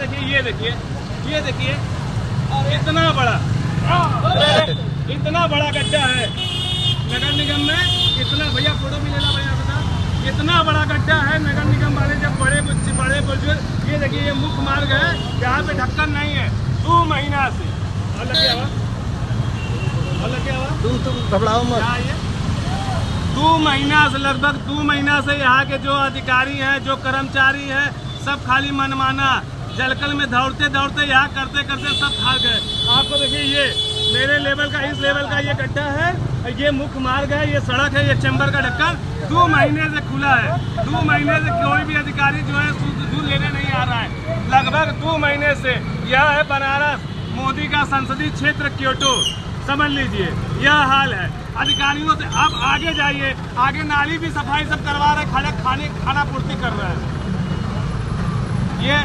देखिए, ये देखिए इतना बड़ा गड्ढा है नगर निगम में। इतना, भैया फोटो भी लेना भैया बता, इतना बड़ा गड्ढा है। नगर निगम वाले जब बड़े बुजुर्ग, ये देखिए ये मुख्य मार्ग है, यहाँ पे ढक्कन नहीं है 2 महीना से। और क्या हुआ? तुम घबराओ मत। 2 महीना से, लगभग 2 महीना से यहाँ के जो अधिकारी हैं, जो कर्मचारी हैं, सब खाली मनमाना जलकल में दौड़ते दौड़ते यहाँ करते करते सब खा गए। आपको देखिए ये मेरे लेवल का, इस लेवल का ये गड्ढा है, ये मुख्य मार्ग है, ये सड़क है, ये चैम्बर का ढक्कन 2 महीने से खुला है। 2 महीने से कोई भी अधिकारी जो है दूध लेने नहीं आ रहा है। लगभग 2 महीने से। यह है बनारस, मोदी का संसदीय क्षेत्र क्योटो, समझ लीजिए यह हाल है। अधिकारियों से आप आगे जाइए, आगे नाली भी सफाई सब करवा रहे, खाना पूर्ति कर रहे हैं। ये